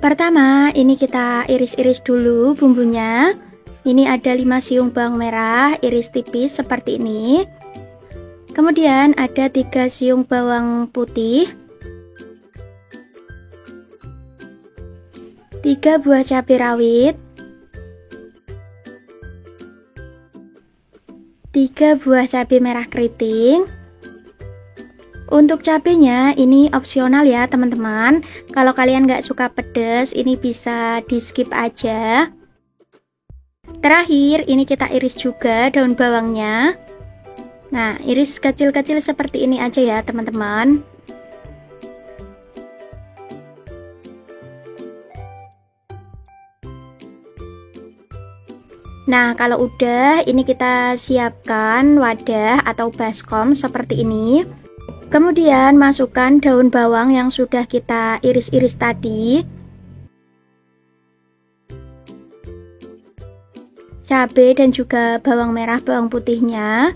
Pertama, ini kita iris-iris dulu bumbunya. Ini ada 5 siung bawang merah, iris tipis seperti ini. Kemudian ada 3 siung bawang putih, 3 buah cabai rawit, 3 buah cabai merah keriting. Untuk cabenya ini opsional ya teman-teman. Kalau kalian nggak suka pedas, ini bisa di skip aja. Terakhir ini kita iris juga daun bawangnya. Nah, iris kecil-kecil seperti ini aja ya teman-teman. Nah, kalau udah, ini kita siapkan wadah atau baskom seperti ini. Kemudian masukkan daun bawang yang sudah kita iris-iris tadi, cabai dan juga bawang merah, bawang putihnya.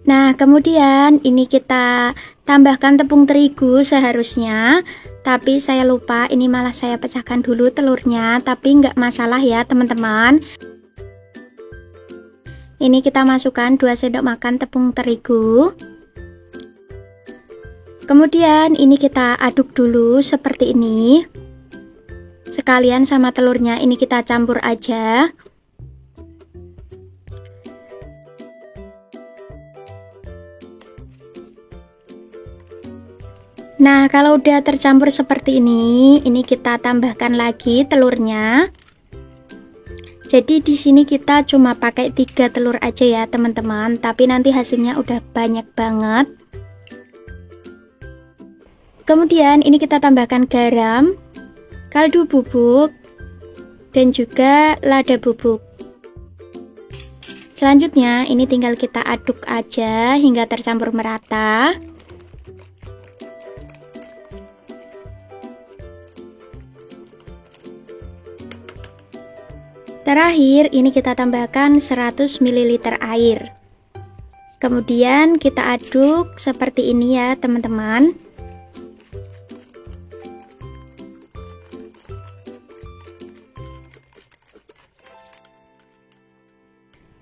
Nah, kemudian ini kita tambahkan tepung terigu seharusnya, tapi saya lupa, ini malah saya pecahkan dulu telurnya, tapi nggak masalah ya teman-teman. Ini kita masukkan 2 sendok makan tepung terigu. Kemudian ini kita aduk dulu seperti ini. Sekalian sama telurnya ini kita campur aja. Nah, kalau udah tercampur seperti ini kita tambahkan lagi telurnya. Jadi di sini kita cuma pakai 3 telur aja ya teman-teman, tapi nanti hasilnya udah banyak banget. Kemudian ini kita tambahkan garam, kaldu bubuk, dan juga lada bubuk. Selanjutnya ini tinggal kita aduk aja hingga tercampur merata. Terakhir ini kita tambahkan 100 ml air. Kemudian kita aduk seperti ini ya teman-teman.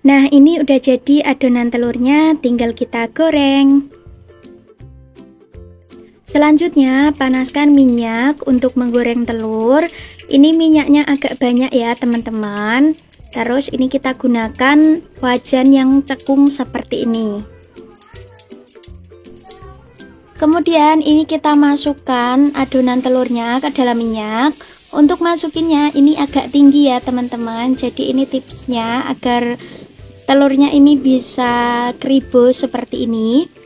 Nah, ini udah jadi adonan telurnya, tinggal kita goreng. Selanjutnya panaskan minyak untuk menggoreng telur. Ini minyaknya agak banyak ya teman-teman. Terus ini kita gunakan wajan yang cekung seperti ini. Kemudian ini kita masukkan adonan telurnya ke dalam minyak. Untuk masukinnya ini agak tinggi ya teman-teman. Jadi ini tipsnya agar telurnya ini bisa kribo seperti ini.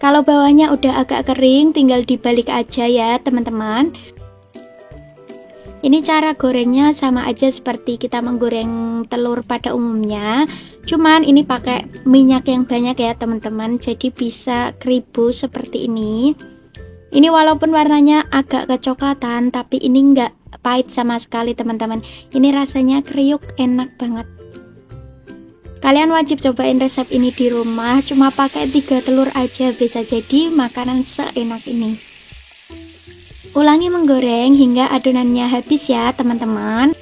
Kalau bawahnya udah agak kering, tinggal dibalik aja ya teman-teman. Ini cara gorengnya sama aja seperti kita menggoreng telur pada umumnya. Cuman ini pakai minyak yang banyak ya teman-teman, jadi bisa kribo seperti ini. Ini walaupun warnanya agak kecoklatan, tapi ini enggak pahit sama sekali teman-teman. Ini rasanya kriuk, enak banget. Kalian wajib cobain resep ini di rumah, cuma pakai 3 telur aja bisa jadi makanan seenak ini. Ulangi menggoreng hingga adonannya habis ya teman-teman.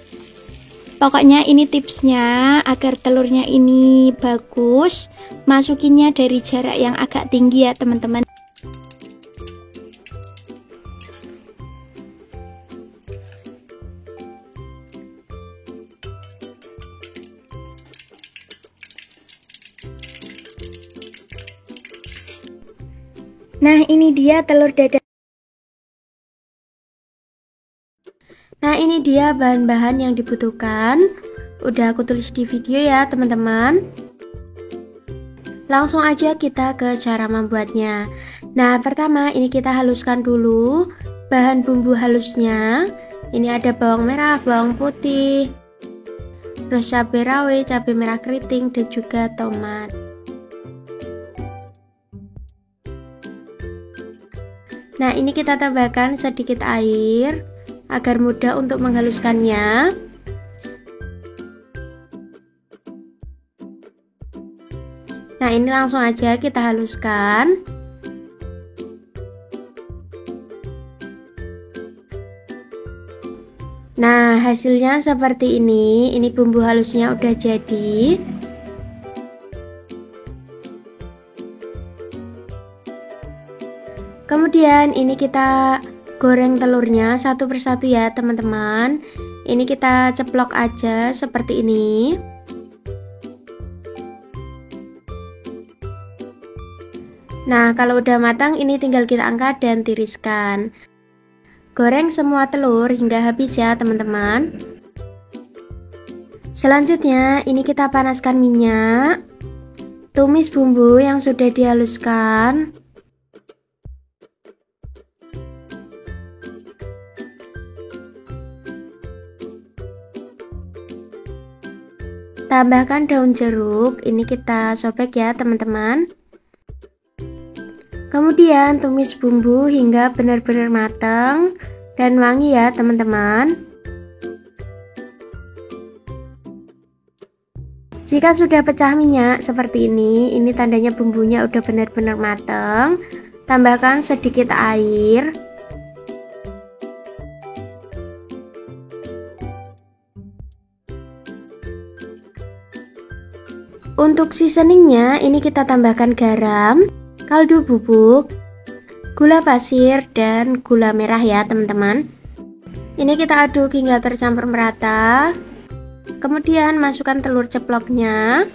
Pokoknya ini tipsnya agar telurnya ini bagus, masukinnya dari jarak yang agak tinggi ya teman-teman. Nah, ini dia telur dadar. Nah, ini dia bahan-bahan yang dibutuhkan. Udah aku tulis di video ya, teman-teman. Langsung aja kita ke cara membuatnya. Nah, pertama ini kita haluskan dulu bahan bumbu halusnya. Ini ada bawang merah, bawang putih, terus cabai rawit, cabai merah keriting, dan juga tomat. Nah, ini kita tambahkan sedikit air agar mudah untuk menghaluskannya. Nah, ini langsung aja kita haluskan. Nah, hasilnya seperti ini. Ini bumbu halusnya udah jadi. Kemudian ini kita goreng telurnya satu persatu ya teman-teman. Ini kita ceplok aja seperti ini. Nah, kalau udah matang ini tinggal kita angkat dan tiriskan. Goreng semua telur hingga habis ya teman-teman. Selanjutnya ini kita panaskan minyak. Tumis bumbu yang sudah dihaluskan. Tambahkan daun jeruk, ini kita sobek ya teman-teman. Kemudian tumis bumbu hingga benar-benar matang dan wangi ya teman-teman. Jika sudah pecah minyak seperti ini tandanya bumbunya udah benar-benar matang. Tambahkan sedikit air. Untuk seasoningnya ini kita tambahkan garam, kaldu bubuk, gula pasir, dan gula merah ya teman-teman. Ini kita aduk hingga tercampur merata. Kemudian masukkan telur ceploknya.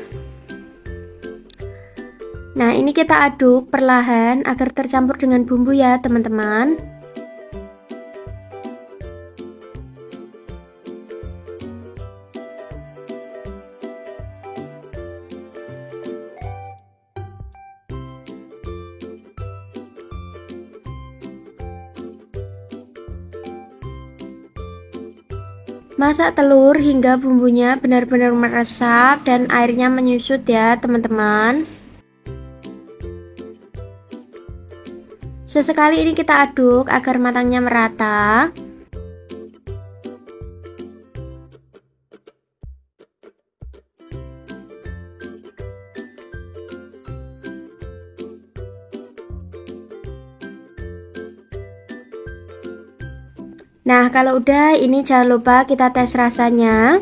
Nah, ini kita aduk perlahan agar tercampur dengan bumbu ya teman-teman. Masak telur hingga bumbunya benar-benar meresap dan airnya menyusut ya teman-teman. Sesekali ini kita aduk agar matangnya merata. Nah, kalau udah ini jangan lupa kita tes rasanya.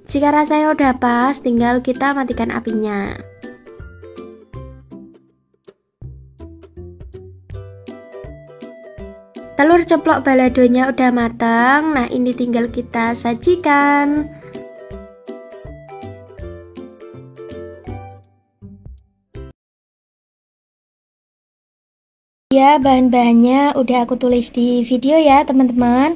Jika rasanya udah pas, tinggal kita matikan apinya. Telur ceplok baladonya udah matang. Nah, ini tinggal kita sajikan. Ya, bahan-bahannya udah aku tulis di video ya teman-teman.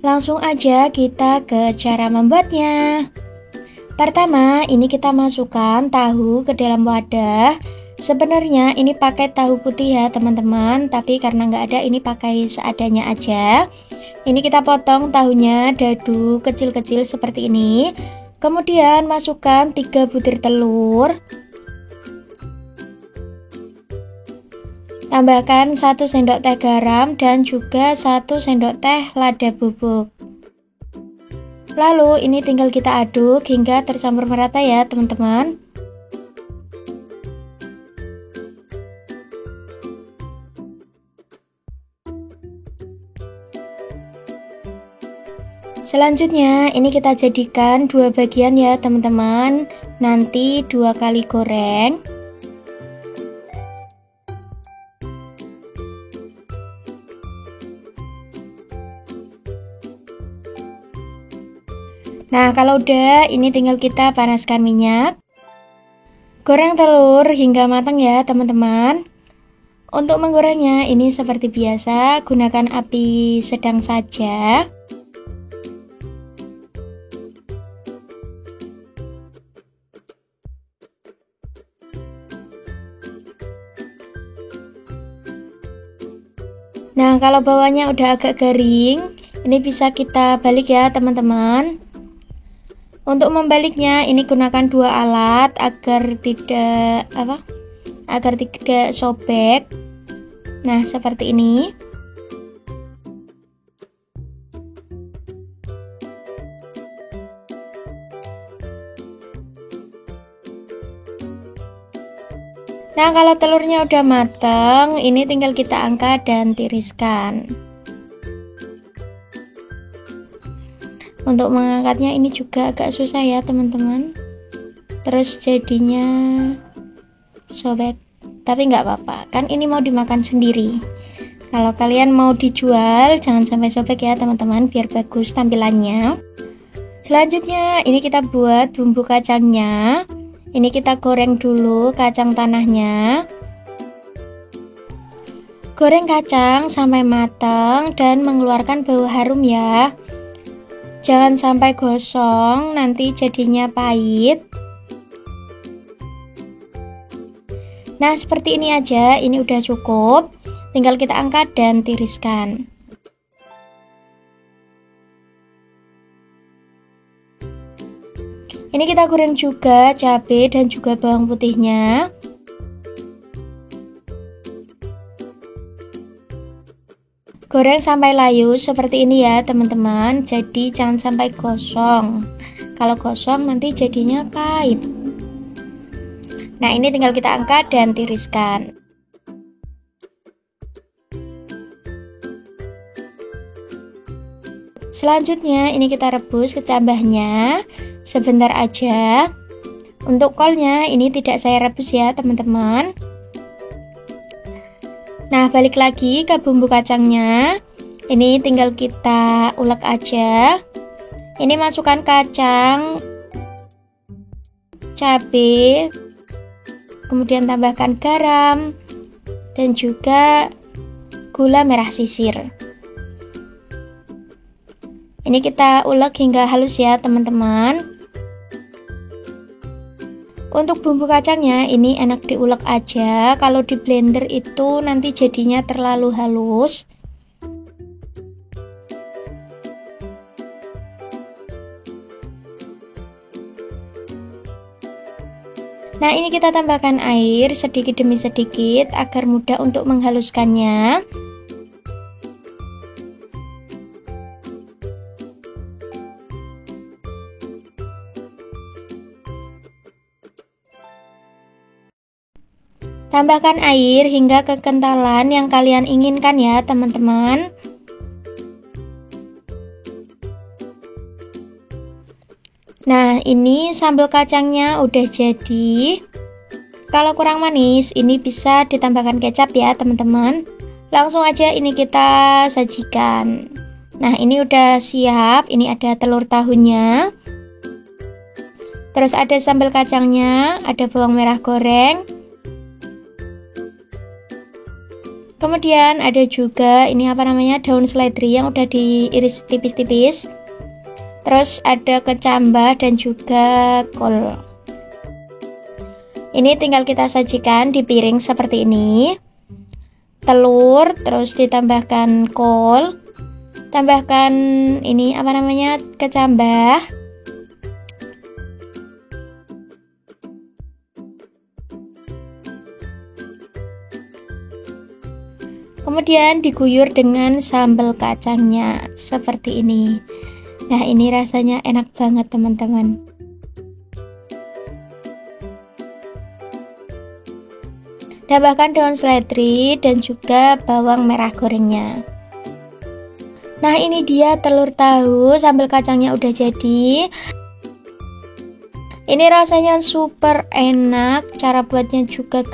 Langsung aja kita ke cara membuatnya. Pertama, ini kita masukkan tahu ke dalam wadah. Sebenarnya ini pakai tahu putih ya teman-teman, tapi karena nggak ada ini pakai seadanya aja. Ini kita potong tahunya dadu kecil-kecil seperti ini. Kemudian masukkan 3 butir telur. Tambahkan 1 sendok teh garam dan juga 1 sendok teh lada bubuk. Lalu ini tinggal kita aduk hingga tercampur merata ya teman-teman. Selanjutnya ini kita jadikan 2 bagian ya teman-teman. Nanti 2 kali goreng. Nah, kalau udah ini tinggal kita panaskan minyak. Goreng telur hingga matang ya teman-teman. Untuk menggorengnya ini seperti biasa, gunakan api sedang saja. Nah, kalau bawahnya udah agak garing, ini bisa kita balik ya teman-teman. Untuk membaliknya ini gunakan 2 alat agar tidak sobek. Nah, seperti ini. Nah, kalau telurnya udah matang, ini tinggal kita angkat dan tiriskan. Untuk mengangkatnya ini juga agak susah ya teman-teman. Terus jadinya sobek, tapi nggak apa-apa, kan ini mau dimakan sendiri. Kalau kalian mau dijual, jangan sampai sobek ya teman-teman, biar bagus tampilannya. Selanjutnya ini kita buat bumbu kacangnya. Ini kita goreng dulu kacang tanahnya. Goreng kacang sampai matang dan mengeluarkan bau harum ya. Jangan sampai gosong, nanti jadinya pahit. Nah, seperti ini aja, ini udah cukup. Tinggal kita angkat dan tiriskan. Ini kita goreng juga cabai dan juga bawang putihnya. Goreng sampai layu seperti ini ya teman-teman. Jadi jangan sampai gosong. Kalau gosong nanti jadinya pahit. Nah, ini tinggal kita angkat dan tiriskan. Selanjutnya ini kita rebus kecambahnya sebentar aja. Untuk kolnya ini tidak saya rebus ya teman-teman. Nah, balik lagi ke bumbu kacangnya. Ini tinggal kita ulek aja. Ini masukkan kacang, cabai, kemudian tambahkan garam dan juga gula merah sisir. Ini kita ulek hingga halus ya teman-teman. Untuk bumbu kacangnya ini enak diulek aja. Kalau di blender itu nanti jadinya terlalu halus. Nah, ini kita tambahkan air sedikit demi sedikit agar mudah untuk menghaluskannya. Tambahkan air hingga kekentalan yang kalian inginkan ya teman-teman. Nah, ini sambal kacangnya udah jadi. Kalau kurang manis, ini bisa ditambahkan kecap ya teman-teman. Langsung aja ini kita sajikan. Nah, ini udah siap. Ini ada telur tahunnya. Terus ada sambal kacangnya, ada bawang merah goreng. Kemudian ada juga ini daun seledri yang udah diiris tipis-tipis. Terus ada kecambah dan juga kol. Ini tinggal kita sajikan di piring seperti ini. Telur, terus ditambahkan kol. Tambahkan ini kecambah. Kemudian diguyur dengan sambal kacangnya seperti ini. Nah, ini rasanya enak banget teman-teman. Tambahkan daun seledri dan juga bawang merah gorengnya. Nah, ini dia telur tahu sambal kacangnya udah jadi. Ini rasanya super enak, cara buatnya juga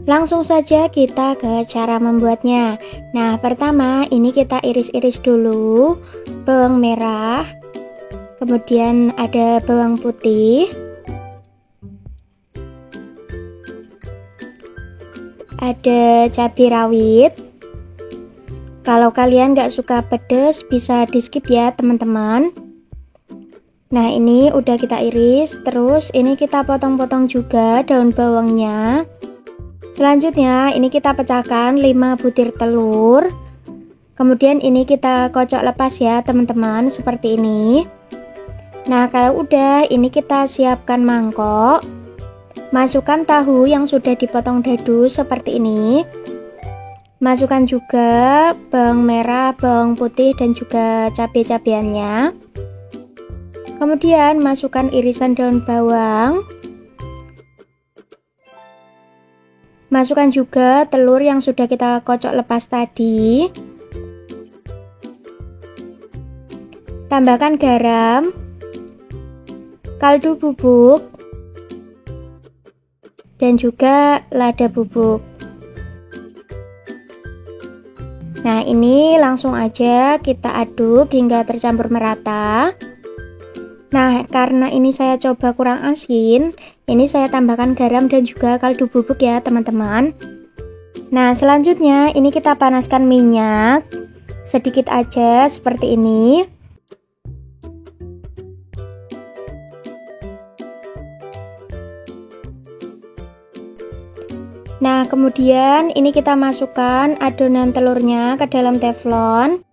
langsung saja kita ke cara membuatnya. Nah, pertama ini kita iris-iris dulu bawang merah, kemudian ada bawang putih, ada cabai rawit. Kalau kalian nggak suka pedas bisa di skip ya teman-teman. Nah, ini udah kita iris. Terus ini kita potong-potong juga daun bawangnya. Selanjutnya ini kita pecahkan 5 butir telur. Kemudian ini kita kocok lepas ya teman-teman, seperti ini. Nah, kalau udah ini kita siapkan mangkok. Masukkan tahu yang sudah dipotong dadu seperti ini. Masukkan juga bawang merah, bawang putih dan juga cabai-cabeannya. Kemudian masukkan irisan daun bawang. Masukkan juga telur yang sudah kita kocok lepas tadi. Tambahkan garam, kaldu bubuk, dan juga lada bubuk. Nah, ini langsung aja kita aduk hingga tercampur merata. Nah, karena ini saya coba kurang asin, ini saya tambahkan garam dan juga kaldu bubuk ya teman-teman. Nah, selanjutnya ini kita panaskan minyak sedikit aja seperti ini. Nah, kemudian ini kita masukkan adonan telurnya ke dalam teflon.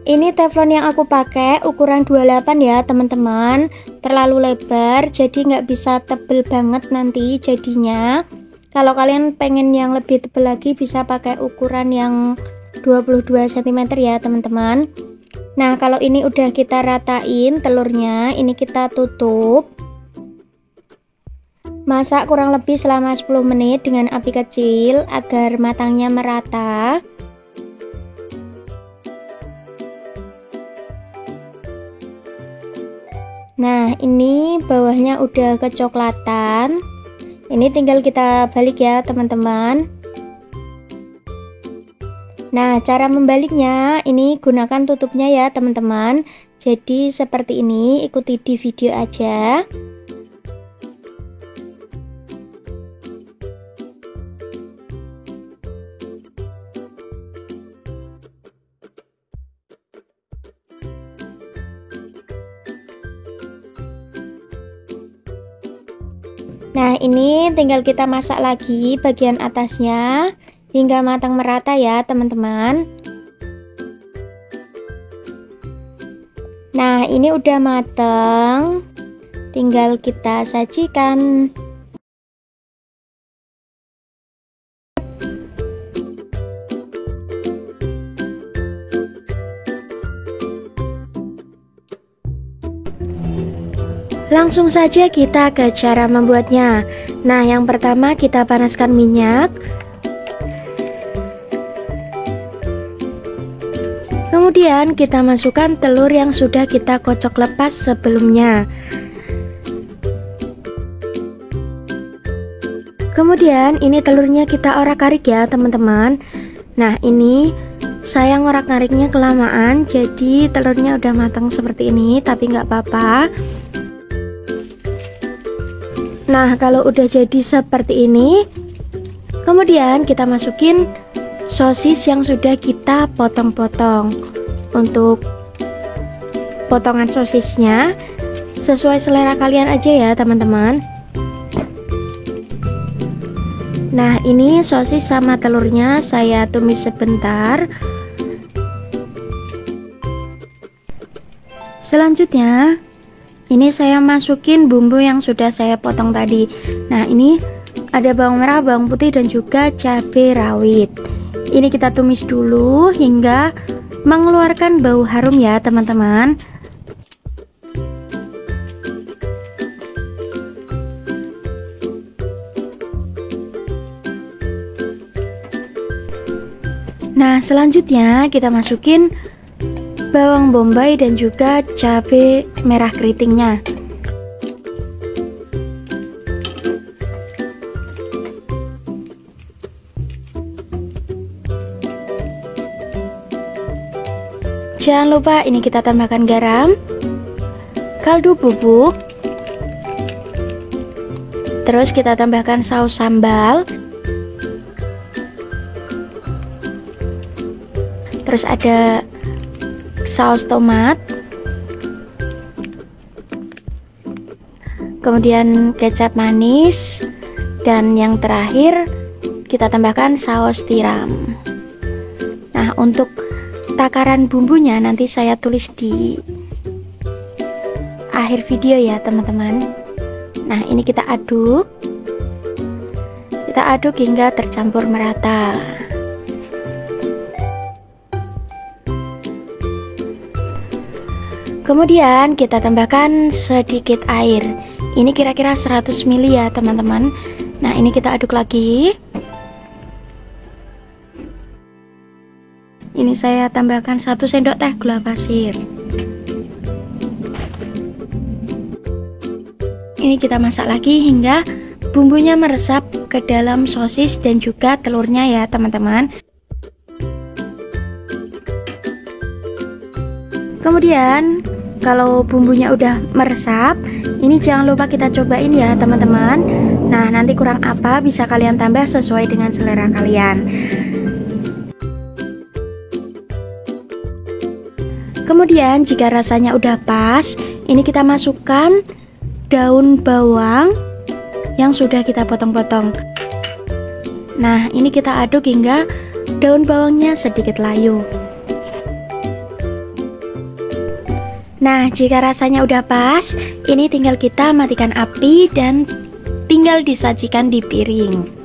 Ini teflon yang aku pakai ukuran 28 ya teman-teman. Terlalu lebar jadi nggak bisa tebel banget nanti jadinya. Kalau kalian pengen yang lebih tebel lagi bisa pakai ukuran yang 22 cm ya teman-teman. Nah, kalau ini udah kita ratain telurnya, ini kita tutup. Masak kurang lebih selama 10 menit dengan api kecil agar matangnya merata. Nah, ini bawahnya udah kecoklatan. Ini tinggal kita balik ya teman-teman. Nah, cara membaliknya ini gunakan tutupnya ya teman-teman. Jadi seperti ini, ikuti di video aja. Nah, ini tinggal kita masak lagi bagian atasnya hingga matang merata ya teman-teman. Nah, ini udah matang, tinggal kita sajikan. Langsung saja kita ke cara membuatnya. Nah, yang pertama kita panaskan minyak. Kemudian kita masukkan telur yang sudah kita kocok lepas sebelumnya. Kemudian ini telurnya kita orak-arik ya teman-teman. Nah, ini saya ngorak-ngariknya kelamaan, jadi telurnya udah matang seperti ini, tapi nggak apa-apa. Nah, kalau udah jadi seperti ini, kemudian kita masukin sosis yang sudah kita potong-potong. Untuk potongan sosisnya sesuai selera kalian aja ya teman-teman. Nah, ini sosis sama telurnya saya tumis sebentar. Selanjutnya ini saya masukin bumbu yang sudah saya potong tadi. Nah, ini ada bawang merah, bawang putih, dan juga cabai rawit. Ini kita tumis dulu hingga mengeluarkan bau harum ya teman-teman. Nah, selanjutnya kita masukin bawang bombay dan juga cabai merah keritingnya. Jangan lupa ini kita tambahkan garam, kaldu bubuk, terus kita tambahkan saus sambal, terus ada saus tomat, kemudian kecap manis, dan yang terakhir kita tambahkan saus tiram. Nah, untuk takaran bumbunya nanti saya tulis di akhir video ya teman-teman. Nah, ini kita aduk hingga tercampur merata. Kemudian kita tambahkan sedikit air. Ini kira-kira 100 ml ya teman-teman. Nah, ini kita aduk lagi. Ini saya tambahkan 1 sendok teh gula pasir. Ini kita masak lagi hingga bumbunya meresap ke dalam sosis dan juga telurnya ya teman-teman. Kemudian kalau bumbunya udah meresap, ini jangan lupa kita cobain ya teman-teman. Nah, nanti kurang apa bisa kalian tambah sesuai dengan selera kalian. Kemudian jika rasanya udah pas, ini kita masukkan daun bawang yang sudah kita potong-potong. Nah, ini kita aduk hingga daun bawangnya sedikit layu. Nah, jika rasanya udah pas, ini tinggal kita matikan api dan tinggal disajikan di piring.